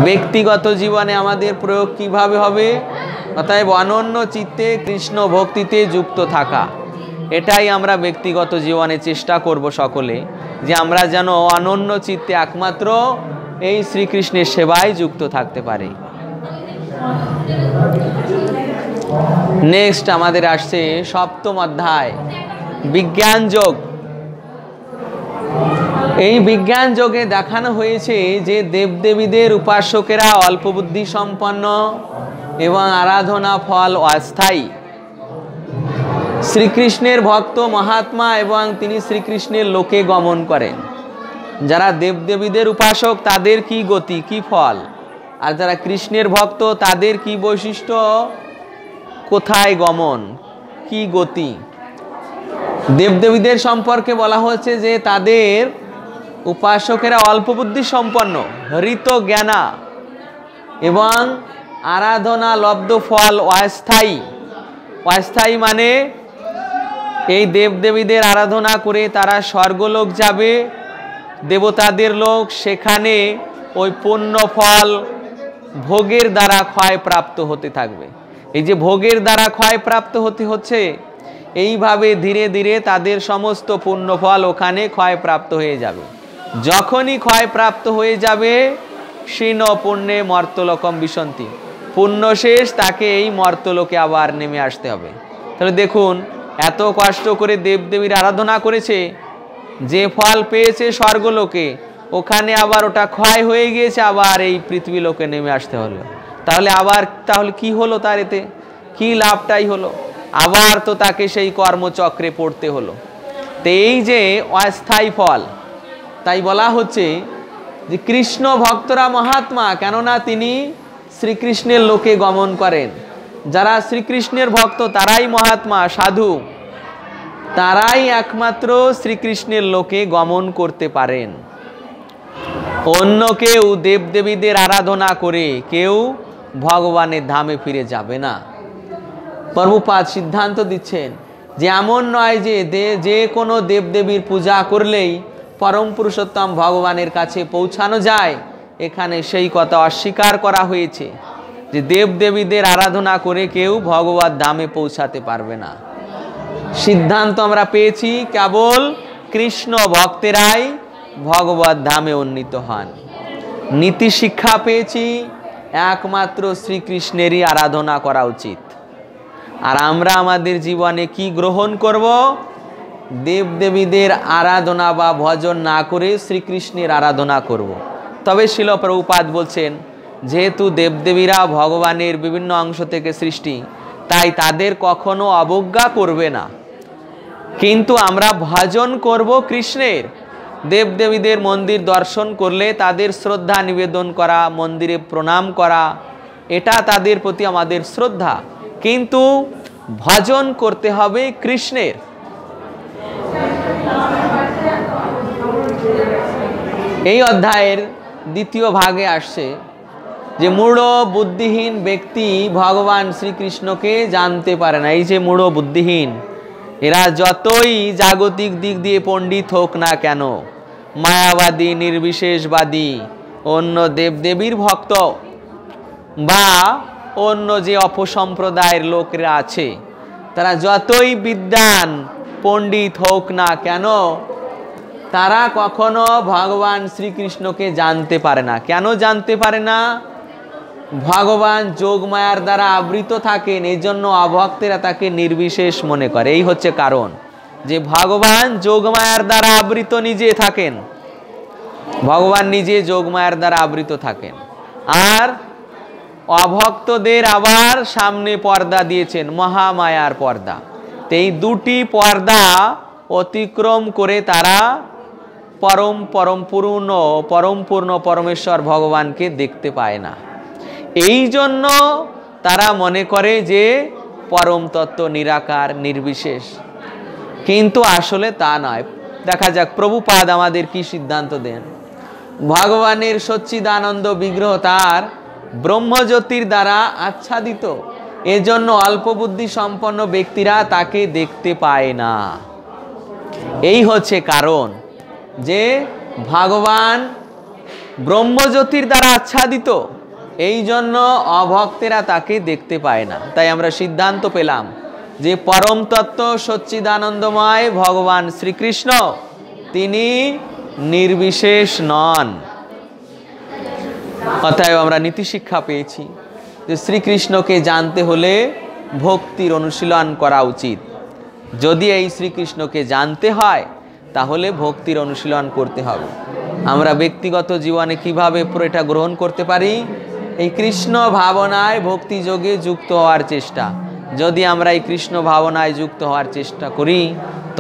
ব্যক্তিগত জীবনে আমাদের প্রয়োগ কিভাবে হবে? অতএব অনন্য চিত্তে কৃষ্ণ ভক্তিতে যুক্ত থাকা, এটাই আমরা ব্যক্তিগত জীবনে চেষ্টা করব সকলে, যে আমরা যেন অনন্য চিত্তে একমাত্র এই শ্রীকৃষ্ণের সেবায় যুক্ত থাকতে পারি। নেক্সট আমাদের আসছে সপ্তম অধ্যায়, বিজ্ঞান যোগ। এই বিজ্ঞান যোগে দেখানো হয়েছে যে দেবদেবীদের উপাসকেরা অল্প বুদ্ধি সম্পন্ন এবং আরাধনা ফল অস্থায়ী। শ্রীকৃষ্ণের ভক্ত মহাত্মা এবং তিনি শ্রীকৃষ্ণের লোকে গমন করেন। যারা দেবদেবীদের উপাসক তাদের কি গতি, কি ফল, আর যারা কৃষ্ণের ভক্ত তাদের কি বৈশিষ্ট্য, কোথায় গমন, কি গতি। দেবদেবীদের সম্পর্কে বলা হচ্ছে যে তাদের উপাসকেরা অল্প বুদ্ধি সম্পন্ন, হৃত জ্ঞানা এবং আরাধনা লব্ধ ফল অস্থায়ী। অস্থায়ী মানে এই দেবদেবীদের আরাধনা করে তারা স্বর্গলোক যাবে, দেবতাদের লোক, সেখানে ওই পুণ্য ফল ভোগের দ্বারা ক্ষয়প্রাপ্ত হতে থাকবে। এই যে ভোগের দ্বারা ক্ষয়প্রাপ্ত হতে হচ্ছে, এইভাবে ধীরে ধীরে তাদের সমস্ত পুণ্য ফল ওখানে ক্ষয়প্রাপ্ত হয়ে যাবে। যখনই ক্ষয়প্রাপ্ত হয়ে যাবে, ক্ষীণ পুণ্যে মর্তলোকম বিশন্তি, পুণ্য শেষ, তাকে এই মর্তলোকে আবার নেমে আসতে হবে। তাহলে দেখুন, এত কষ্ট করে দেবদেবীর আরাধনা করেছে, যে ফল পেয়েছে স্বর্গলোকে, ওখানে আবার ওটা ক্ষয় হয়ে গিয়েছে, আবার এই পৃথিবী লোকে নেমে আসতে হলো। তাহলে কি হলো, তার এতে কি লাভটাই হলো? আবার তো তাকে সেই কর্মচক্রে পড়তে হলো। তো এই যে অস্থায়ী ফল, তাই বলা হচ্ছে যে কৃষ্ণ ভক্তরা মহাত্মা, কেননা তিনি শ্রীকৃষ্ণের লোকে গমন করেন। যারা শ্রীকৃষ্ণের ভক্ত তারাই মহাত্মা, সাধু, তারাই একমাত্র শ্রীকৃষ্ণের লোকে গমন করতে পারেন। অন্য কেউ দেবদেবীদের আরাধনা করে কেউ ভগবানের ধামে ফিরে যাবে না। প্রভুপাদ সিদ্ধান্ত দিচ্ছেন যে এমন নয় যে কোনো দেবদেবীর পূজা করলেই পরম পুরুষোত্তম ভগবানের কাছে পৌঁছানো যায়। এখানে সেই কথা অস্বীকার করা হয়েছে যে দেবদেবীদের আরাধনা করে কেউ ভগবত ধামে পৌঁছাতে পারবে না। সিদ্ধান্ত আমরা পেয়েছি কেবল কৃষ্ণ ভক্তেরাই ভগবত ধামে উন্নীত হন। নীতি শিক্ষা পেয়েছি একমাত্র শ্রীকৃষ্ণেরই আরাধনা করা উচিত। আর আমরা আমাদের জীবনে কি গ্রহণ করব? দেবদেবীদের আরাধনা বা ভজন না করে শ্রীকৃষ্ণের আরাধনা করব। তবে শিল প্রভুপাদ বলছেন, যেহেতু দেবদেবীরা ভগবানের বিভিন্ন অংশ থেকে সৃষ্টি, তাই তাদের কখনো অবজ্ঞা করবে না, কিন্তু আমরা ভজন করব কৃষ্ণের। দেবদেবীদের মন্দির দর্শন করলে তাদের শ্রদ্ধা নিবেদন করা, মন্দিরে প্রণাম করা, এটা তাদের প্রতি আমাদের শ্রদ্ধা, কিন্তু ভজন করতে হবে কৃষ্ণের। এই অধ্যায়ের দ্বিতীয় ভাগে আসছে যে মূঢ় বুদ্ধিহীন ব্যক্তি ভগবান শ্রীকৃষ্ণকে জানতে পারে না। এই যে মূঢ় বুদ্ধিহীন, এরা যতই জাগতিক দিক দিয়ে পণ্ডিত হোক না কেন, মায়াবাদী, নির্বিশেষবাদী, অন্য দেবদেবীর ভক্ত বা অন্য যে অপসম্প্রদায়ের লোকেরা আছে, তারা যতই বিদ্বান পণ্ডিত হোক না কেন, তারা কখনো ভগবান শ্রীকৃষ্ণকে জানতে পারে না। কেন জানতে পারে না? ভগবান যোগমায়ার দ্বারা আবৃত থাকেন, এই জন্য অভক্তেরা তাকে নির্বিশেষ মনে করে। এই হচ্ছে কারণ যে ভগবান যোগমায়ার দ্বারা আবৃত নিজে থাকেন, ভগবান নিজে যোগমায়ার দ্বারা আবৃত থাকেন, আর অভক্তদের আবার সামনে পর্দা দিয়েছেন, মহামায়ার পর্দা। তো এই দুটি পর্দা অতিক্রম করে তারা পরমপূর্ণ পরমেশ্বর ভগবানকে দেখতে পায় না। এই জন্য তারা মনে করে যে পরম তত্ত্ব নিরাকার, নির্বিশেষ, কিন্তু আসলে তা নয়। দেখা যাক প্রভুপাদ আমাদের কি সিদ্ধান্ত দেন। ভগবানের সচ্চিদানন্দ বিগ্রহ তার ব্রহ্মজ্যোতির দ্বারা আচ্ছাদিত, এজন্য অল্প বুদ্ধি সম্পন্ন ব্যক্তিরা তাকে দেখতে পায় না। এই হচ্ছে কারণ যে ভগবান ব্রহ্মজ্যোতির দ্বারা আচ্ছাদিত, এই জন্য অভক্তেরা তাকে দেখতে পায় না। তাই আমরা সিদ্ধান্ত পেলাম যে পরম তত্ত্ব সচ্চিদানন্দময় ভগবান শ্রীকৃষ্ণ তিনি নির্বিশেষ নন। অতএব আমরা নীতি শিক্ষা পেয়েছি যে শ্রীকৃষ্ণকে জানতে হলে ভক্তির অনুশীলন করা উচিত। যদি এই শ্রীকৃষ্ণকে জানতে হয় তাহলে ভক্তির অনুশীলন করতে হবে। আমরা ব্যক্তিগত জীবনে কিভাবে পুরোটা গ্রহণ করতে পারি? এই কৃষ্ণ ভাবনায় ভক্তি যোগে যুক্ত হওয়ার চেষ্টা। যদি আমরা এই কৃষ্ণ ভাবনায় যুক্ত হওয়ার চেষ্টা করি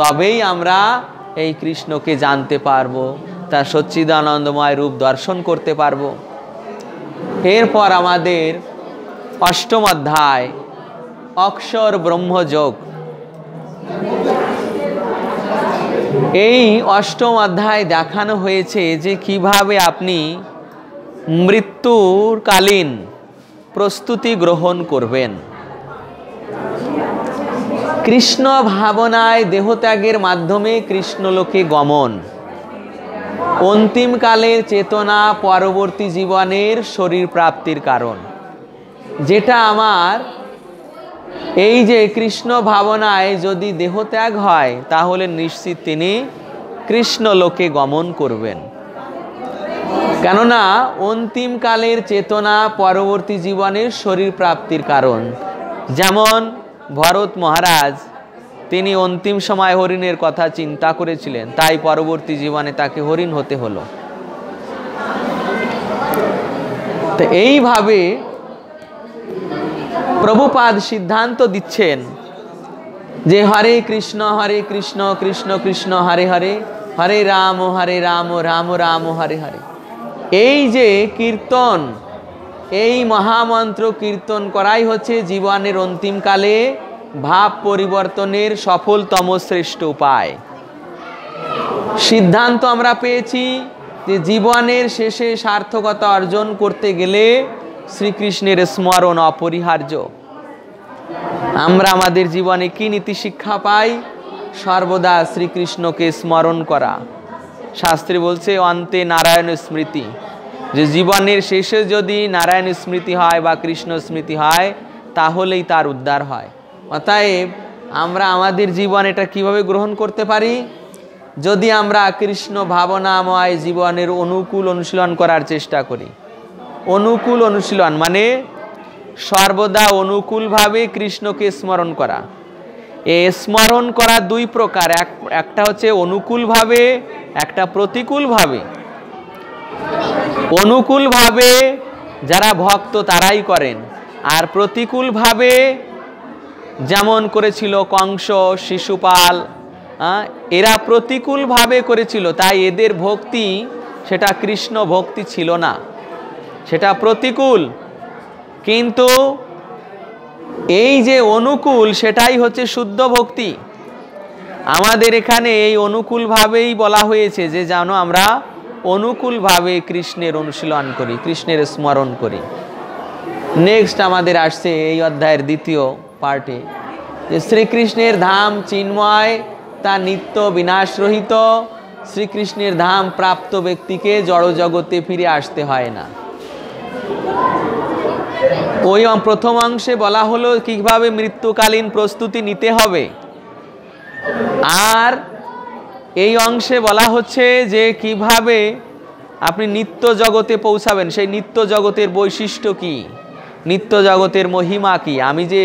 তবেই আমরা এই কৃষ্ণকে জানতে পারবো, তার সচ্চিদানন্দময় রূপ দর্শন করতে পারবো। এরপর আমাদের অষ্টম অধ্যায় অক্ষর ব্রহ্মযোগ। এই অষ্টম অধ্যায় দেখানো হয়েছে যে কিভাবে আপনি মৃত্যুকালীন প্রস্তুতি গ্রহণ করবেন। কৃষ্ণ ভাবনায় দেহত্যাগের মাধ্যমে কৃষ্ণলোকে গমন, অন্তিমকালের চেতনা পরবর্তী জীবনের শরীর প্রাপ্তির কারণ। যেটা আমার এই যে কৃষ্ণ ভাবনায় যদি দেহত্যাগ হয় তাহলে নিশ্চিত তিনি কৃষ্ণলোকে গমন করবেন। কেননা অন্তিমকালের চেতনা পরবর্তী জীবনের শরীর প্রাপ্তির কারণ। যেমন ভরত মহারাজ তিনি অন্তিম সময় হরিণের কথা চিন্তা করেছিলেন, তাই পরবর্তী জীবনে তাকে হরিণ হতে হলো। তো এইভাবে প্রভুপাদ সিদ্ধান্ত দিচ্ছেন যে হরে কৃষ্ণ কৃষ্ণ কৃষ্ণ হরে হরে, হরে রাম রাম রাম হরে হরে। এই যে কীর্তন, এই মহামন্ত্র কীর্তন করাই হচ্ছে জীবনের অন্তিমকালে ভাব পরিবর্তনের সফলতম শ্রেষ্ঠ উপায়। সিদ্ধান্ত আমরা পেয়েছি যে জীবনের শেষে সার্থকতা অর্জন করতে গেলে শ্রীকৃষ্ণের স্মরণ অপরিহার্য। আমরা আমাদের জীবনে কি নীতি শিক্ষা পাই? সর্বদা শ্রীকৃষ্ণকে স্মরণ করা। শাস্ত্রে বলছে অন্তে নারায়ণ স্মৃতি, যে জীবনের শেষে যদি নারায়ণ স্মৃতি হয় বা কৃষ্ণ স্মৃতি হয় তাহলেই তার উদ্ধার হয়। অতএব আমরা আমাদের জীবন এটা কিভাবে গ্রহণ করতে পারি? যদি আমরা কৃষ্ণ ভাবনাময় জীবনের অনুকূল অনুশীলন করার চেষ্টা করি। অনুকূল অনুশীলন মানে সর্বদা অনুকূলভাবে কৃষ্ণকে স্মরণ করা। এ স্মরণ করা দুই প্রকার, একটা হচ্ছে অনুকূলভাবে, একটা প্রতিকূলভাবে। অনুকূলভাবে যারা ভক্ত তারাই করেন, আর প্রতিকূলভাবে যেমন করেছিল কংস, শিশুপাল, এরা প্রতিকূলভাবে করেছিল, তাই এদের ভক্তি সেটা কৃষ্ণ ভক্তি ছিল না, সেটা প্রতিকূল। কিন্তু এই যে অনুকূল সেটাই হচ্ছে শুদ্ধ ভক্তি। আমাদের এখানে এই অনুকূলভাবেই বলা হয়েছে যে যেন আমরা অনুকূলভাবে কৃষ্ণের অনুশীলন করি, কৃষ্ণের স্মরণ করি। নেক্সট আমাদের আসছে এই অধ্যায়ের দ্বিতীয় পার্টে যে শ্রীকৃষ্ণের ধাম চিন্ময়, তা নিত্য বিনাশরহিত। শ্রীকৃষ্ণের ধাম প্রাপ্ত ব্যক্তিকে জড় জগতে ফিরে আসতে হয় না। ওই প্রথম অংশে বলা হলো কিভাবে মৃত্যুকালীন প্রস্তুতি নিতে হবে, আর এই অংশে বলা হচ্ছে যে কিভাবে আপনি নিত্য জগতে পৌঁছাবেন, সেই নিত্য জগতের বৈশিষ্ট্য কি, নিত্য জগতের মহিমা কি। আমি যে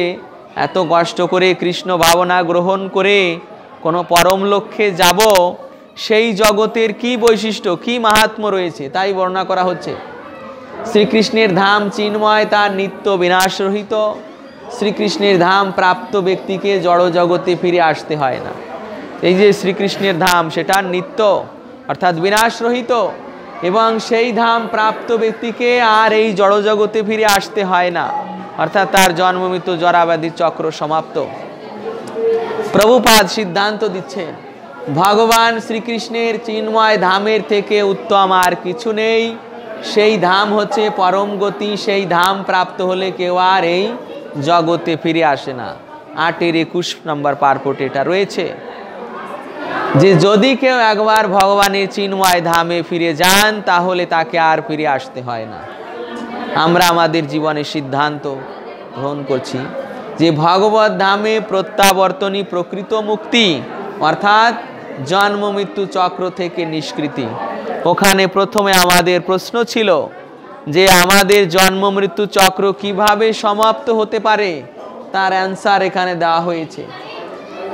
এত কষ্ট করে কৃষ্ণ ভাবনা গ্রহণ করে কোনো পরম লক্ষ্যে যাব, সেই জগতের কি বৈশিষ্ট্য, কি মাহাত্ম্য রয়েছে তাই বর্ণনা করা হচ্ছে। শ্রীকৃষ্ণের ধাম চিন্ময়, তার নিত্য বিনাশরহিত। শ্রীকৃষ্ণের ধাম প্রাপ্ত ব্যক্তিকে জড় জগতে ফিরে আসতে হয় না। এই যে শ্রীকৃষ্ণের ধাম সেটা নিত্য অর্থাৎ বিনাশরহিত, এবং সেই ধাম প্রাপ্ত ব্যক্তিকে আর এই জড় জগতে ফিরে আসতে হয় না, অর্থাৎ তার জন্ম মৃত্যু জরাব্যাধি চক্র সমাপ্ত। প্রভুপাদ সিদ্ধান্ত দিচ্ছেন ভগবান শ্রীকৃষ্ণের চিন্ময় ধামের থেকে উত্তম আর কিছু নেই। সেই ধাম হচ্ছে পরম গতি, সেই ধাম প্রাপ্ত হলে কেউ আর এই জগতে ফিরে আসে না। 8-21 নম্বর পার্পটে এটা রয়েছে। যে যদি কেউ একবার ভগবানের চিন্ময় ধামে ফিরে যান তাহলে তাকে আর ফিরে আসতে হয় না। আমরা আমাদের জীবনে সিদ্ধান্ত গ্রহণ করছি যে ভগবত ধামে প্রত্যাবর্তনী প্রকৃত মুক্তি, অর্থাৎ জন্ম মৃত্যু চক্র থেকে নিষ্কৃতি। ওখানে প্রথমে আমাদের প্রশ্ন ছিল যে আমাদের জন্ম মৃত্যু চক্র কিভাবে সমাপ্ত হতে পারে, তার অ্যান্সার এখানে দেওয়া হয়েছে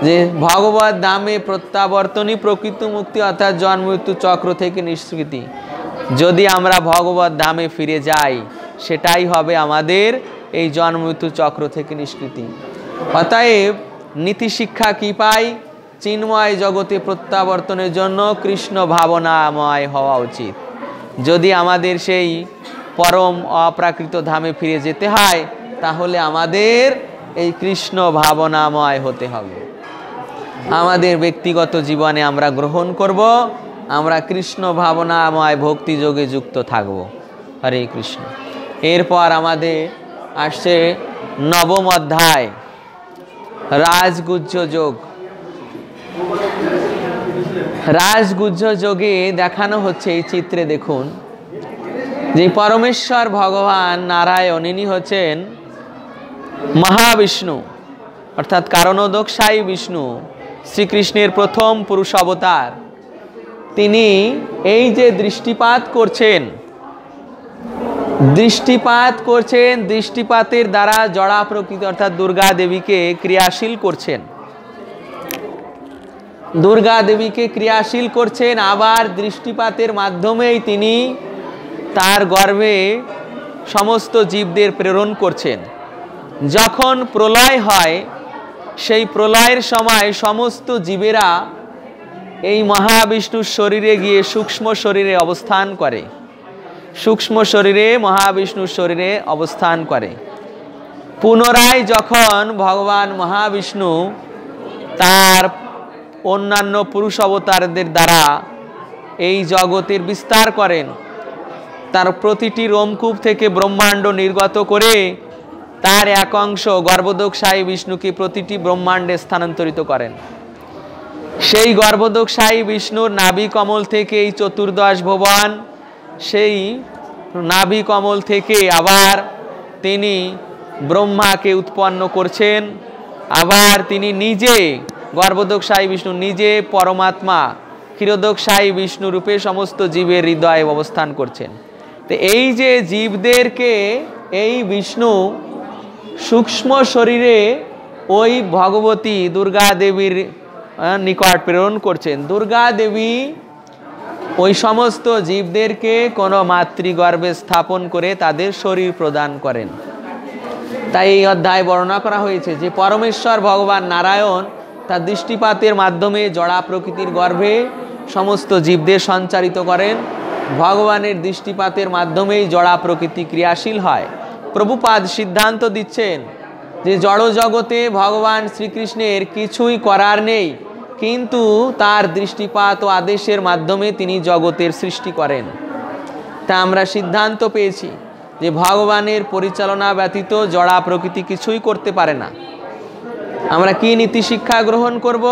যে ভগবত ধামে প্রত্যাবর্তনী প্রকৃত মুক্তি, অর্থাৎ জন্ম মৃত্যু চক্র থেকে নিষ্কৃতি। যদি আমরা ভগবত ধামে ফিরে যাই সেটাই হবে আমাদের এই জন্ম মৃত্যু চক্র থেকে নিষ্কৃতি। অতএব নীতি শিক্ষা কি পাই? চিন্ময় জগতে প্রত্যাবর্তনের জন্য কৃষ্ণ ভাবনাময় হওয়া উচিত। যদি আমাদের সেই পরম অপ্রাকৃত ধামে ফিরে যেতে হয় তাহলে আমাদের এই কৃষ্ণ ভাবনাময় হতে হবে। আমাদের ব্যক্তিগত জীবনে আমরা গ্রহণ করব, আমরা কৃষ্ণ ভাবনাময় ভক্তি যোগে যুক্ত থাকব। হরে কৃষ্ণ। এরপর আমাদের আসছে নবম অধ্যায়, রাজগুহ্য যোগ। রাজগুহ্য যোগে দেখানো হচ্ছে, এই চিত্রে দেখুন যে পরমেশ্বর ভগবান নারায়ণ ইনি হচ্ছেন মহাবিষ্ণু, অর্থাৎ কারণোদকশায়ী বিষ্ণু, শ্রীকৃষ্ণের প্রথম পুরুষ অবতার। তিনি এই যে দৃষ্টিপাত করছেন, দৃষ্টিপাতের দ্বারা জড়া প্রকৃতি অর্থাৎ দুর্গা দেবীকে ক্রিয়াশীল করছেন। দুর্গা দেবীকে ক্রিয়াশীল করছেন, আবার দৃষ্টিপাতের মাধ্যমেই তিনি তার গর্ভে সমস্ত জীবদের প্রেরণ করছেন। যখন প্রলয় হয় সেই প্রলয়ের সময় সমস্ত জীবেরা এই মহাবিষ্ণুর শরীরে গিয়ে সূক্ষ্ম শরীরে অবস্থান করে, সূক্ষ্ম শরীরে মহাবিষ্ণুর শরীরে অবস্থান করে। পুনরায় যখন ভগবান মহাবিষ্ণু তার অন্যান্য পুরুষ অবতারদের দ্বারা এই জগতের বিস্তার করেন, তার প্রতিটি রোমকূপ থেকে ব্রহ্মাণ্ড নির্গত করে তার এক অংশ গর্ভোদকশায়ী বিষ্ণুকে প্রতিটি ব্রহ্মাণ্ডে স্থানান্তরিত করেন। সেই গর্ভোদকশায়ী বিষ্ণুর নাভি কমল থেকে এই চতুর্দশ ভুবন, সেই নাভি কমল থেকে আবার তিনি ব্রহ্মাকে উৎপন্ন করছেন। আবার তিনি নিজে গর্ভোদকশায়ী বিষ্ণু নিজে পরমাত্মা ক্ষীরোদকশায়ী বিষ্ণু রূপে সমস্ত জীবের হৃদয়ে অবস্থান করছেন। তো এই যে জীবদেরকে এই বিষ্ণু সূক্ষ্ম শরীরে ওই ভগবতী দুর্গা দেবীর নিকট প্রেরণ করছেন। দুর্গা দেবী ওই সমস্ত জীবদেরকে কোনো মাতৃগর্ভে স্থাপন করে তাদের শরীর প্রদান করেন। তাই এই অধ্যায় বর্ণনা করা হয়েছে যে পরমেশ্বর ভগবান নারায়ণ তার দৃষ্টিপাতের মাধ্যমে জড়া প্রকৃতির গর্ভে সমস্ত জীবদের সঞ্চারিত করেন। ভগবানের দৃষ্টিপাতের মাধ্যমেই জড়া প্রকৃতি ক্রিয়াশীল হয়। প্রভুপাদ সিদ্ধান্ত দিচ্ছেন যে জড় জগতে ভগবান শ্রীকৃষ্ণের কিছুই করার নেই, কিন্তু তার দৃষ্টিপাত ও আদেশের মাধ্যমে তিনি জগতের সৃষ্টি করেন। তা আমরা সিদ্ধান্ত পেয়েছি যে ভগবানের পরিচালনা ব্যতীত জড়া প্রকৃতি কিছুই করতে পারে না। আমরা কি নীতি শিক্ষা গ্রহণ করব?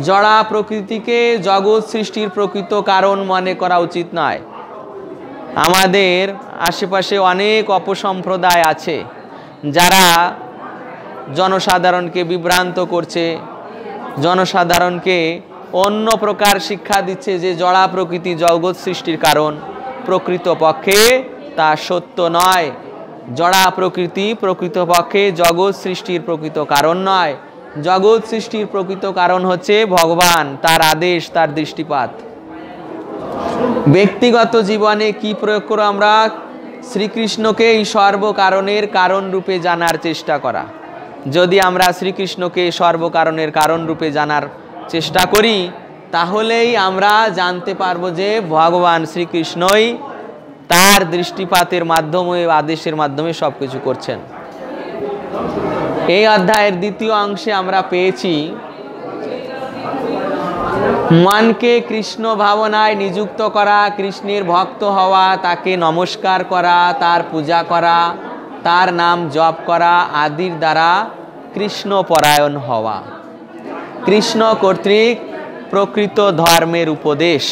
জড়া প্রকৃতিকে জগৎ সৃষ্টির প্রকৃত কারণ মনে করা উচিত নয়। আমাদের আশেপাশে অনেক অপসম্প্রদায় আছে যারা জনসাধারণকে বিভ্রান্ত করছে, জনসাধারণকে অন্য প্রকার শিক্ষা দিচ্ছে যে জড়া প্রকৃতি জগৎ সৃষ্টির কারণ। প্রকৃতপক্ষে তা সত্য নয়। জড়া প্রকৃতি প্রকৃতপক্ষে জগৎ সৃষ্টির প্রকৃত কারণ নয়। জগৎ সৃষ্টির প্রকৃত কারণ হচ্ছে ভগবান, তার আদেশ, তার দৃষ্টিপাত। ব্যক্তিগত জীবনে কি প্রয়োগ করো আমরা? শ্রীকৃষ্ণকে এই সর্বকারণের কারণ রূপে জানার চেষ্টা করা। যদি আমরা শ্রীকৃষ্ণকে সর্বকারণের কারণ রূপে জানার চেষ্টা করি তাহলেই আমরা জানতে পারবো যে ভগবান শ্রীকৃষ্ণই তার দৃষ্টিপাতের মাধ্যমে, আদেশের মাধ্যমে সব কিছু করছেন। এই অধ্যায়ের দ্বিতীয় অংশে আমরা পেয়েছি মনকে কৃষ্ণ ভাবনায় নিযুক্ত করা, কৃষ্ণের ভক্ত হওয়া, তাকে নমস্কার করা, তার পূজা করা, তার নাম জপ করা আদির দ্বারা কৃষ্ণ পরায়ণ হওয়া। কৃষ্ণ কর্তৃক প্রকৃত ধর্মের উপদেশ।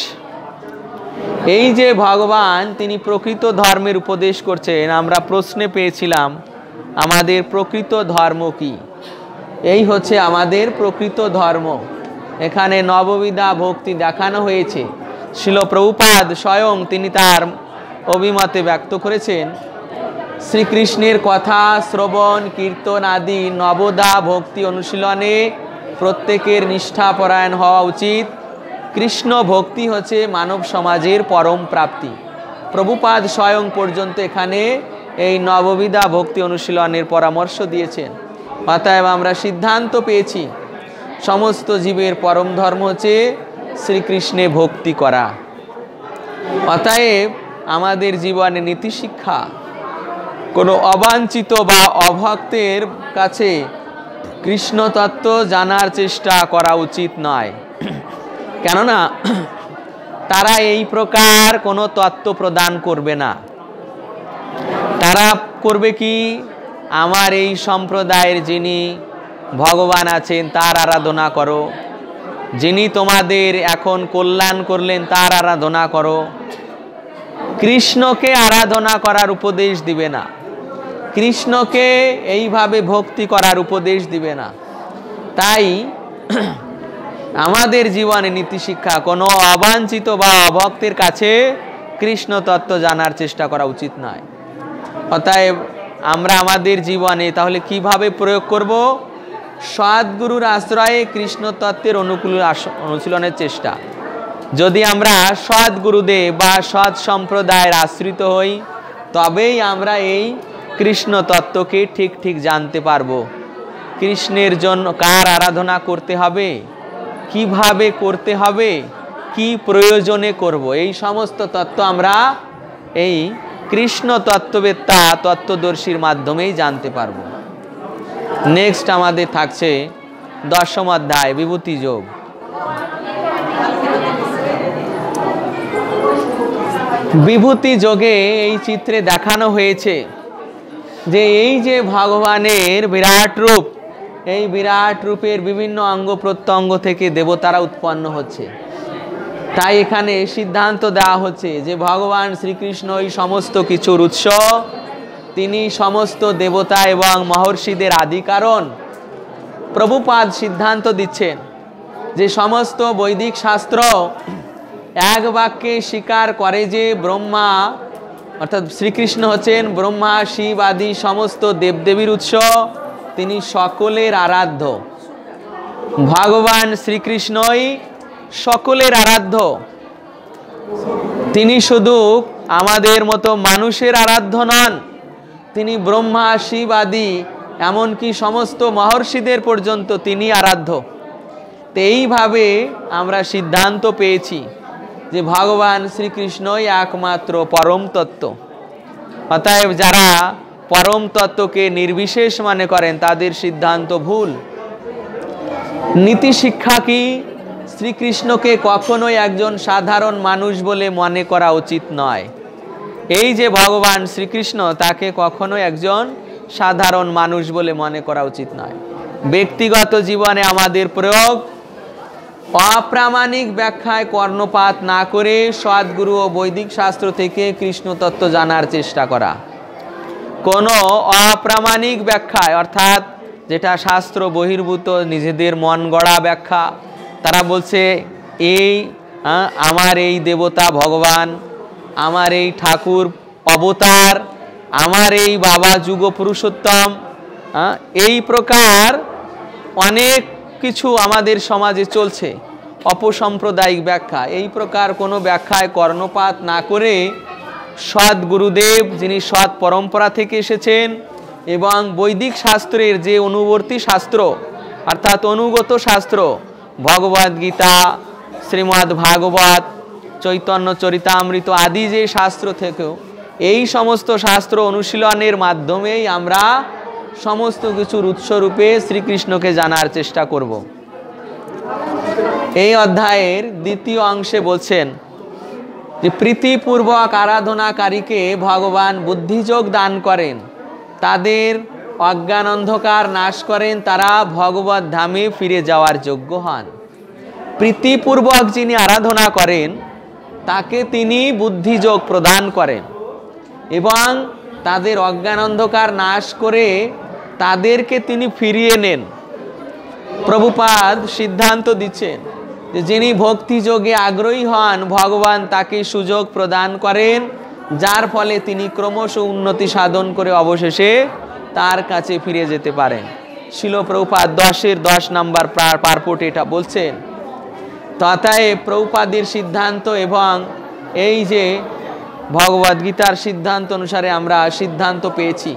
এই যে ভগবান তিনি প্রকৃত ধর্মের উপদেশ করছেন, আমরা প্রশ্নে পেয়েছিলাম আমাদের প্রকৃত ধর্ম কি? এই হচ্ছে আমাদের প্রকৃত ধর্ম। এখানে নববিধা ভক্তি দেখানো হয়েছে। শিল প্রভুপাদ স্বয়ং তিনি তার অভিমতে ব্যক্ত করেছেন, শ্রীকৃষ্ণের কথা শ্রবণ কীর্তন আদি নবদা ভক্তি অনুশীলনে প্রত্যেকের নিষ্ঠাপরায়ণ হওয়া উচিত। কৃষ্ণ ভক্তি হচ্ছে মানব সমাজের পরম প্রাপ্তি। প্রভুপাদ স্বয়ং পর্যন্ত এখানে এই নববিধা ভক্তি অনুশীলনের পরামর্শ দিয়েছেন। অতএব আমরা সিদ্ধান্ত পেয়েছি সমস্ত জীবের পরম ধর্ম হচ্ছে শ্রীকৃষ্ণে ভক্তি করা। অতএব আমাদের জীবনে নীতি শিক্ষা কোনো অবাঞ্ছিত বা অভক্তের কাছে কৃষ্ণ তত্ত্ব জানার চেষ্টা করা উচিত নয়। কেননা তারা এই প্রকার কোনো তত্ত্ব প্রদান করবে না। তারা করবে কি, আমার এই সম্প্রদায়ের যিনি ভগবান আছেন তার আরাধনা করো, যিনি তোমাদের এখন কল্যাণ করলেন তার আরাধনা করো। কৃষ্ণকে আরাধনা করার উপদেশ দিবে না, কৃষ্ণকে এইভাবে ভক্তি করার উপদেশ দিবে না। তাই আমাদের জীবনে নীতি শিক্ষা কোনো অবাঞ্ছিত বা অভক্তের কাছে কৃষ্ণ তত্ত্ব জানার চেষ্টা করা উচিত নয়। অতএব আমরা আমাদের জীবনে তাহলে কিভাবে প্রয়োগ করব? সদ্গুরুর আশ্রয়ে কৃষ্ণ তত্ত্বের অনুশীলনের চেষ্টা। যদি আমরা সদ্গুরুদেব বা সৎ সম্প্রদায়ের আশ্রিত হই, তবেই আমরা এই কৃষ্ণ তত্ত্বকে ঠিক ঠিক জানতে পারবো। কৃষ্ণের জন্য কার আরাধনা করতে হবে, কিভাবে করতে হবে, কি প্রয়োজনে করব, এই সমস্ত তত্ত্ব আমরা এই কৃষ্ণ তত্ত্ববেত্তা তত্ত্বদর্শীর মাধ্যমেই জানতে পারব। নেক্সট আমাদের থাকছে 10ম অধ্যায় বিভূতি যোগ। বিভূতি যোগে এই চিত্রে দেখানো হয়েছে যে এই যে ভগবানের বিরাট রূপ, এই বিরাট রূপের বিভিন্ন অঙ্গ প্রত্যঙ্গ থেকে দেবতারা উৎপন্ন হচ্ছে। তাই এখানে সিদ্ধান্ত দেওয়া হচ্ছে যে ভগবান শ্রীকৃষ্ণই সমস্ত কিছুর উৎস, তিনি সমস্ত দেবতা এবং মহর্ষিদের আদি কারণ। প্রভুপাদ সিদ্ধান্ত দিচ্ছেন যে সমস্ত বৈদিক শাস্ত্র এক বাক্যে স্বীকার করে যে ব্রহ্মা অর্থাৎ শ্রীকৃষ্ণ হচ্ছেন ব্রহ্মা শিব আদি সমস্ত দেবদেবীর উৎস, তিনি সকলের আরাধ্য। ভগবান শ্রীকৃষ্ণই সকলের আরাধ্য, তিনি শুধু আমাদের মতো মানুষের আরাধ্য নন, তিনি ব্রহ্মা শিব আদি এমনকি সমস্ত মহর্ষিদের পর্যন্ত তিনি আরাধ্য। তো এইভাবে আমরা সিদ্ধান্ত পেয়েছি যে ভগবান শ্রীকৃষ্ণই একমাত্র পরম তত্ত্ব। অতএব যারা পরম তত্ত্বকে নির্বিশেষ মনে করেন তাদের সিদ্ধান্ত ভুল। নীতি শিক্ষা কি? শ্রীকৃষ্ণকে কখনোই একজন সাধারণ মানুষ বলে মনে করা উচিত নয়। এই যে ভগবান শ্রীকৃষ্ণ, তাকে কখনোই একজন সাধারণ মানুষ বলে মনে করা উচিত নয়। ব্যক্তিগত জীবনে আমাদের প্রয়োগ অপ্রামাণিক ব্যাখ্যায় কর্ণপাত না করে সদ্গুরু ও বৈদিক শাস্ত্র থেকে কৃষ্ণ তত্ত্ব জানার চেষ্টা করা। কোনো অপ্রামাণিক ব্যাখ্যায় অর্থাৎ যেটা শাস্ত্র বহির্ভূত নিজেদের মন গড়া ব্যাখ্যা, তারা বলছে এই আমার এই দেবতা ভগবান, আমার এই ঠাকুর অবতার, আমার এই বাবা যুগ পুরুষোত্তম, এই প্রকার অনেক কিছু আমাদের সমাজে চলছে অপসাম্প্রদায়িক ব্যাখ্যা। এই প্রকার কোনো ব্যাখ্যায় কর্ণপাত না করে সৎ গুরুদেব যিনি সৎ পরম্পরা থেকে এসেছেন এবং বৈদিক শাস্ত্রের যে অনুবর্তী শাস্ত্র অর্থাৎ অনুগত শাস্ত্র ভগবদ গীতা, শ্রীমদ্ ভাগবত, চৈতন্য চরিতামৃত আদি যে শাস্ত্র থেকেও এই সমস্ত শাস্ত্র অনুশীলনের মাধ্যমেই আমরা সমস্ত কিছুর উৎসরূপে শ্রীকৃষ্ণকে জানার চেষ্টা করব। এই অধ্যায়ের দ্বিতীয় অংশে বলছেন যে প্রীতিপূর্বক আরাধনাকারীকে ভগবান বুদ্ধিযোগ দান করেন, তাদের অজ্ঞান অন্ধকার নাশ করেন, তারা ভগবত ধামে ফিরে যাওয়ার যোগ্য হন। প্রীতিপূর্বক যিনি আরাধনা করেন তাকে তিনি বুদ্ধিযোগ প্রদান করেন এবং তাদের অজ্ঞান অন্ধকার নাশ করে তাদেরকে তিনি ফিরিয়ে নেন। প্রভুপাদ সিদ্ধান্ত দিচ্ছেন যে যিনি ভক্তিযোগে আগ্রহী হন ভগবান তাকে সুযোগ প্রদান করেন, যার ফলে তিনি ক্রমশ উন্নতি সাধন করে অবশেষে তার কাছে ফিরে যেতে পারেন। শিল প্রভুপাদ 10 নম্বর পার্পটে এটা বলছেন। তথায় প্রভুপাদের সিদ্ধান্ত এবং এই যে ভগবদ্গীতার সিদ্ধান্ত অনুসারে আমরা সিদ্ধান্ত পেয়েছি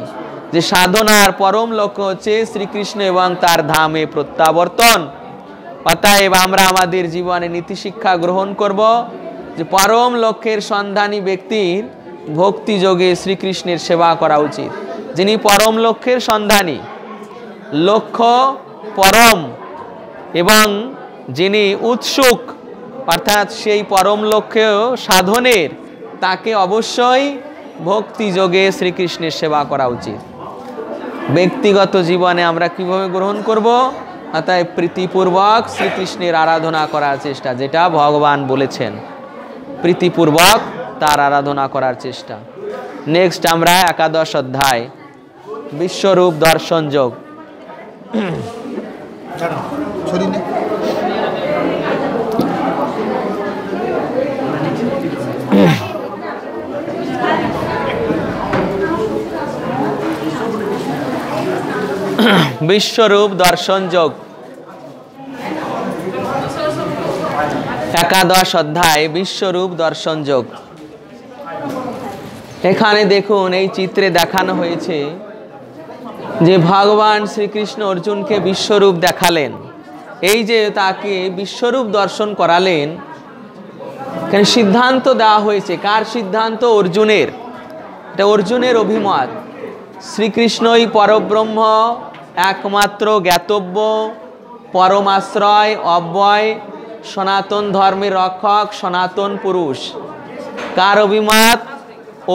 যে সাধনার পরম লক্ষ্য হচ্ছে শ্রীকৃষ্ণ এবং তার ধামে প্রত্যাবর্তন। অতএব আমরা আমাদের জীবনে নীতি শিক্ষা গ্রহণ করব যে পরম লক্ষ্যের সন্ধানী ব্যক্তির ভক্তিযোগে শ্রীকৃষ্ণের সেবা করা উচিত। যিনি পরম লক্ষ্যের সন্ধানী, লক্ষ্য পরম এবং যিনি উৎসুক অর্থাৎ সেই পরম লক্ষ্য সাধনের, তাকে অবশ্যই ভক্তিযোগে শ্রীকৃষ্ণের সেবা করা উচিত। ব্যক্তিগত জীবনে আমরা কিভাবে গ্রহণ করব? অতএব প্রীতিপূর্বক শ্রীকৃষ্ণের আরাধনা করার চেষ্টা, যেটা ভগবান বলেছেন, প্রীতিপূর্বক তার আরাধনা করার চেষ্টা। নেক্সট আমরা 11 অধ্যায় বিশ্বরূপ দর্শন যোগ। বিশ্বরূপ দর্শন যোগ 11 অধ্যায় বিশ্বরূপ দর্শন যোগ। এখানে দেখুন এই চিত্রে দেখানো হয়েছে যে ভগবান শ্রীকৃষ্ণ অর্জুনকে বিশ্বরূপ দেখালেন। এই যে তাকে বিশ্বরূপ দর্শন করালেন, এখানে সিদ্ধান্ত দেওয়া হয়েছে। কার সিদ্ধান্ত? অর্জুনের। এটা অর্জুনের অভিমত। শ্রীকৃষ্ণই পরব্রহ্ম, একমাত্র জ্ঞাতব্য, পরমাশ্রয়, অব্যয়, সনাতন ধর্মের রক্ষক, সনাতন পুরুষ। কার অভিমত?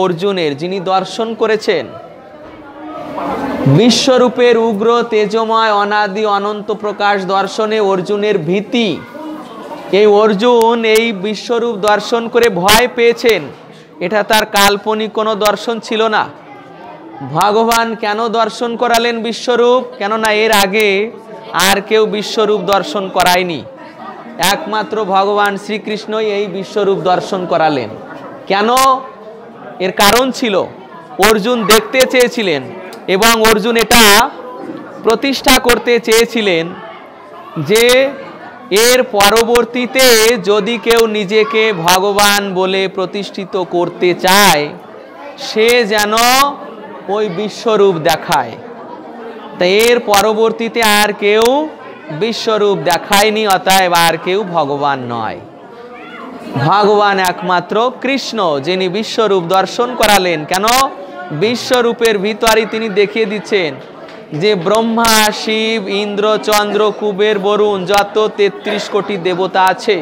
অর্জুনের, যিনি দর্শন করেছেন বিশ্বরূপের উগ্র তেজময় অনাদি অনন্ত প্রকাশ দর্শনে অর্জুনের ভীতি। এই অর্জুন এই বিশ্বরূপ দর্শন করে ভয় পেয়েছেন। এটা তার কাল্পনিক কোনো দর্শন ছিল না। ভগবান কেন দর্শন করালেন বিশ্বরূপ? কেননা এর আগে আর কেউ বিশ্বরূপ দর্শন করায়নি, একমাত্র ভগবান শ্রীকৃষ্ণই এই বিশ্বরূপ দর্শন করালেন। কেন? এর কারণ ছিল অর্জুন দেখতে চেয়েছিলেন এবং অর্জুন এটা প্রতিষ্ঠা করতে চেয়েছিলেন যে এর পরবর্তীতে যদি কেউ নিজেকে ভগবান বলে প্রতিষ্ঠিত করতে চায়, সে যেন ওই বিশ্বরূপ দেখায়। তাই এর পরবর্তীতে আর কেউ বিশ্বরূপ দেখায়নি, অতএব আর কেউ ভগবান নয়। ভগবান একমাত্র কৃষ্ণ, যিনি বিশ্বরূপ দর্শন করালেন। কেন? বিশ্বরূপের ভিতরই তিনি দেখিয়ে দিচ্ছেন যে ব্রহ্মা, শিব, ইন্দ্র, চন্দ্র, কুবের, বরুণ, যত 33 কোটি দেবতা আছে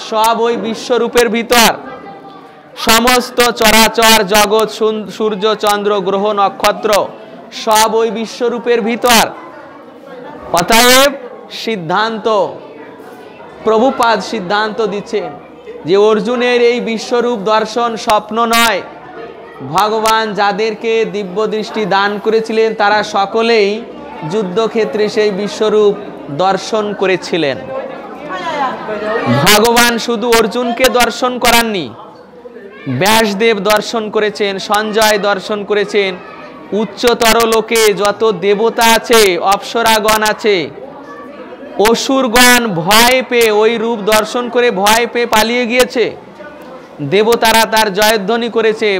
সব ওই বিশ্বরূপের ভিতর। সমস্ত চরাচর জগৎ, সূর্য, চন্দ্র, গ্রহ, নক্ষত্র সব ওই বিশ্বরূপের ভিতর। অতএব সিদ্ধান্ত, প্রভুপাদ সিদ্ধান্ত দিচ্ছেন যে অর্জুনের এই বিশ্বরূপ দর্শন স্বপ্ন নয়। ভগবান যাদেরকে দিব্য দৃষ্টি দান করেছিলেন তারা সকলেই যুদ্ধক্ষেত্রে সেই বিশ্বরূপ দর্শন করেছিলেন। ভগবান শুধু অর্জুনকে দর্শন করাননি, ব্যাসদেব দর্শন করেছেন, সঞ্জয় দর্শন করেছেন, উচ্চতর লোকে যত দেবতা আছে, অপ্সরাগণ আছে, অসুরগণ ভয় পেয়ে ওই রূপ দর্শন করে ভয় পেয়ে পালিয়ে গিয়েছে। দেবতারা তার জয়ধ্বনি করেছে,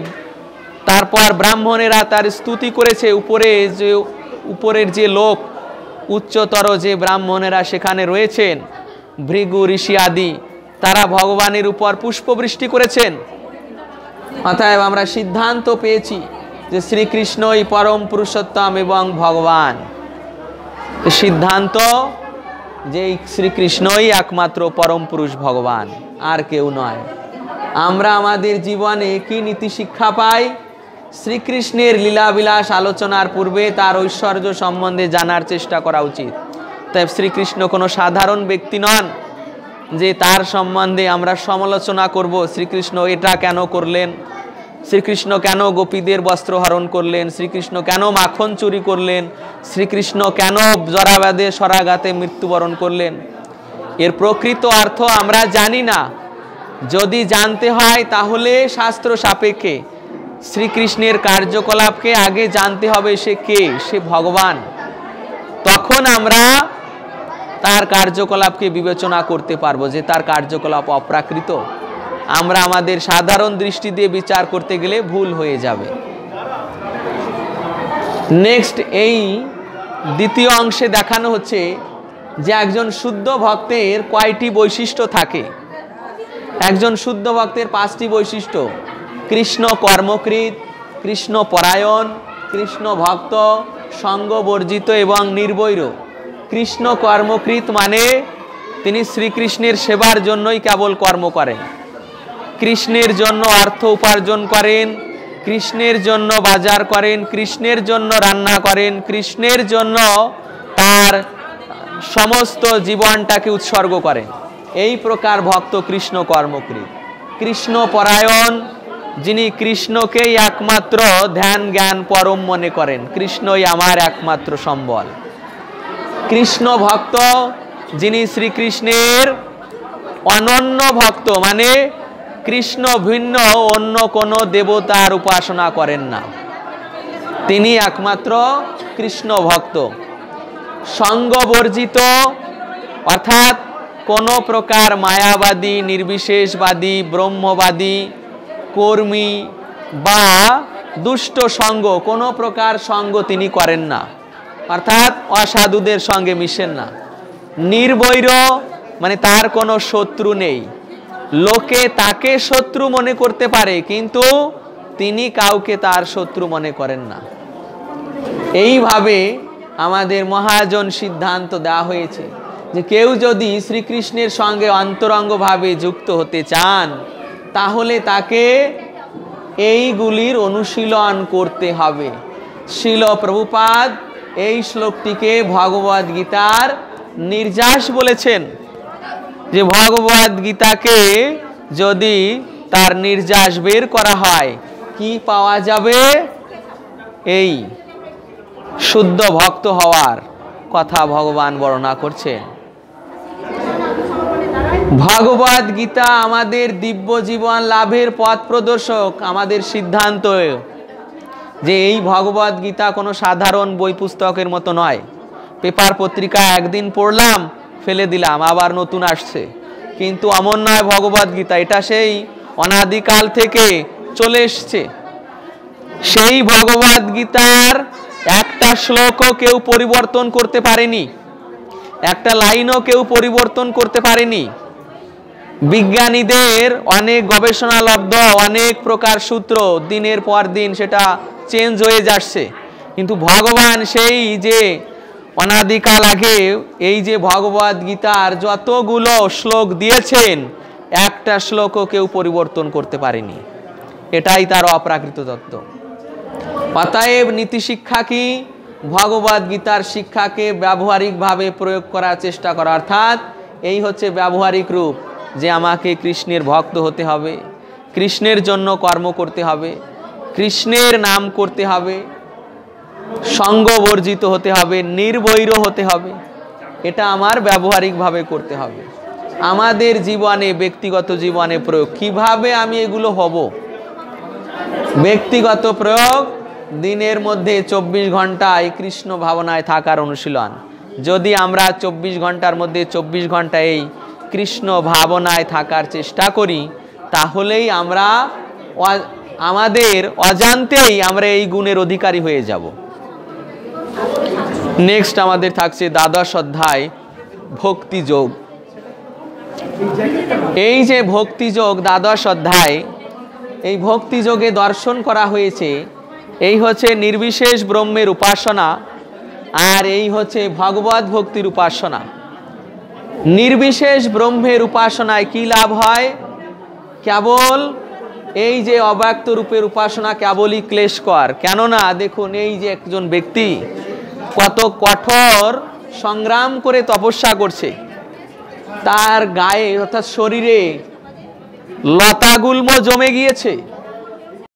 তারপর ব্রাহ্মণেরা তার স্তুতি করেছে। উপরের যে লোক, উচ্চতর যে ব্রাহ্মণেরা সেখানে রয়েছেন, ভৃগু ঋষি আদি, তারা ভগবানের উপর পুষ্পবৃষ্টি করেছেন। অতএব আমরা সিদ্ধান্ত পেয়েছি যে শ্রীকৃষ্ণই পরম পুরুষোত্তম এবং ভগবান। সিদ্ধান্ত যে শ্রীকৃষ্ণই একমাত্র পরম পুরুষ ভগবান, আর কেউ নয়। আমরা আমাদের জীবনে কি নীতি শিক্ষা পাই? শ্রীকৃষ্ণের লীলাবিলাস আলোচনার পূর্বে তার ঐশ্বর্য সম্বন্ধে জানার চেষ্টা করা উচিত। তাই শ্রীকৃষ্ণ কোনো সাধারণ ব্যক্তি নন, যে তার সম্বন্ধে আমরা সমালোচনা করব, শ্রীকৃষ্ণ এটা কেন করলেন, শ্রীকৃষ্ণ কেন গোপীদের বস্ত্র হরণ করলেন, শ্রীকৃষ্ণ কেন মাখন চুরি করলেন, শ্রীকৃষ্ণ কেন জরাবাদে সরাঘাতে মৃত্যুবরণ করলেন, এর প্রকৃত অর্থ আমরা জানি না। যদি জানতে হয় তাহলে শাস্ত্র সাপেক্ষে শ্রীকৃষ্ণের কার্যকলাপকে আগে জানতে হবে। সে কে? সে ভগবান। তখন আমরা তার কার্যকলাপকে বিবেচনা করতে পারবো যে তার কার্যকলাপ অপ্রাকৃত। আমরা আমাদের সাধারণ দৃষ্টি দিয়ে বিচার করতে গেলে ভুল হয়ে যাবে। নেক্সট, এই দ্বিতীয় অংশে দেখানো হচ্ছে যে একজন শুদ্ধ ভক্তের কয়টি বৈশিষ্ট্য থাকে। একজন শুদ্ধ ভক্তের 5টি বৈশিষ্ট্য: কৃষ্ণ কর্মকৃত, কৃষ্ণ পরায়ণ, কৃষ্ণ ভক্ত, সঙ্গ বর্জিত এবং নির্বৈর। কৃষ্ণ কর্মকৃত মানে তিনি শ্রীকৃষ্ণের সেবার জন্যই কেবল কর্ম করেন, কৃষ্ণের জন্য অর্থ উপার্জন করেন, কৃষ্ণের জন্য বাজার করেন, কৃষ্ণের জন্য রান্না করেন, কৃষ্ণের জন্য তার সমস্ত জীবনটাকে উৎসর্গ করেন। এই প্রকার ভক্ত কৃষ্ণ কর্মকৃত। কৃষ্ণ পরায়ণ, যিনি কৃষ্ণকেই একমাত্র ধ্যান জ্ঞান পরম মনে করেন, কৃষ্ণই আমার একমাত্র সম্বল। কৃষ্ণ ভক্ত, যিনি শ্রীকৃষ্ণের অনন্য ভক্ত, মানে কৃষ্ণ ভিন্ন অন্য কোনো দেবতার উপাসনা করেন না, তিনি একমাত্র কৃষ্ণ ভক্ত। সঙ্গ বর্জিত, অর্থাৎ কোনো প্রকার মায়াবাদী, নির্বিশেষবাদী, ব্রহ্মবাদী, কর্মী বা দুষ্ট সঙ্গ, কোনো প্রকার সঙ্গ তিনি করেন না, অর্থাৎ অসাধুদের সঙ্গে মিশেন না। নির্বৈর মানে তার কোনো শত্রু নেই, লোকে তাকে শত্রু মনে করতে পারে কিন্তু তিনি কাউকে তার শত্রু মনে করেন না। এইভাবে আমাদের মহাজন সিদ্ধান্ত দেওয়া হয়েছে যে কেউ যদি শ্রীকৃষ্ণের সঙ্গে অন্তরঙ্গভাবে যুক্ত হতে চান তাহলে তাকে এইগুলির অনুশীলন করতে হবে। শ্রীল প্রভুপাদ এই শ্লোকটিকে ভগবদ গীতার নির্যাস বলেছেন, যে ভগবদ গীতাকে যদি তার নির্যাস বের করা হয় কি পাওয়া যাবে? এই শুদ্ধ ভক্ত হওয়ার কথা ভগবান বর্ণনা করছেন। ভগবদ গীতা আমাদের দিব্য জীবন লাভের পথ প্রদর্শক। আমাদের সিদ্ধান্ত যে এই ভগবদ গীতা কোনো সাধারণ বই পুস্তকের মতো নয়, পেপার পত্রিকা একদিন পড়লাম ফেলে দিলাম আবার নতুন আসছে, কিন্তু অমন নয় ভগবদ গীতা। এটা সেই অনাদিকাল থেকে চলে এসছে। সেই ভগবদ গীতার একটা শ্লোকও কেউ পরিবর্তন করতে পারেনি, একটা লাইনও কেউ পরিবর্তন করতে পারেনি। বিজ্ঞানীদের অনেক গবেষণালব্ধ অনেক প্রকার সূত্র দিনের পর দিন সেটা চেঞ্জ হয়ে যাচ্ছে, কিন্তু ভগবান সেই যে অনাদিকাল আগে এই যে ভগবদ গীতার যতগুলো শ্লোক দিয়েছেন একটা শ্লোকও কেউ পরিবর্তন করতে পারেনি। এটাই তার অপ্রাকৃত তত্ত্ব। অতএব নীতি শিক্ষা কি? ভগবদ গীতার শিক্ষাকে ব্যবহারিকভাবে প্রয়োগ করার চেষ্টা করা, অর্থাৎ এই হচ্ছে ব্যবহারিক রূপ, যে আমাকে কৃষ্ণের ভক্ত হতে হবে, কৃষ্ণের জন্য কর্ম করতে হবে, কৃষ্ণের নাম করতে হবে, সঙ্গ বর্জিত হতে হবে, নির্বৈর হতে হবে। এটা আমার ব্যবহারিকভাবে করতে হবে। আমাদের জীবনে, ব্যক্তিগত জীবনে প্রয়োগ কিভাবে আমি এগুলো হব? ব্যক্তিগত প্রয়োগ, দিনের মধ্যে 24 ঘন্টায় কৃষ্ণ ভাবনায় থাকার অনুশীলন। যদি আমরা 24 ঘন্টার মধ্যে 24 ঘন্টা এই কৃষ্ণ ভাবনায় থাকার চেষ্টা করি তাহলেই আমরা আমাদের অজান্তেই আমরা এই গুণের অধিকারী হয়ে যাব। নেক্সট আমাদের থাকছে দ্বাদশ অধ্যায় ভক্তিযোগ। এই যে ভক্তিযোগ দ্বাদশ অধ্যায়, এই ভক্তিযোগে দর্শন করা হয়েছে এই হচ্ছে নির্বিশেষ ব্রহ্মের উপাসনা, আর এই হচ্ছে ভগবত ভক্তির উপাসনা। নির্বিশেষ ব্রহ্মের উপাসনায় কি লাভ হয়? কেবল এই যে অব্যক্ত রূপের উপাসনা কেবলই ক্লেশকর। কেননা দেখুন, এই যে একজন ব্যক্তি কত কঠোর সংগ্রাম করে তপস্যা করছে, তার গায়ে অর্থাৎ শরীরে লতাগুল্ম জমে গিয়েছে।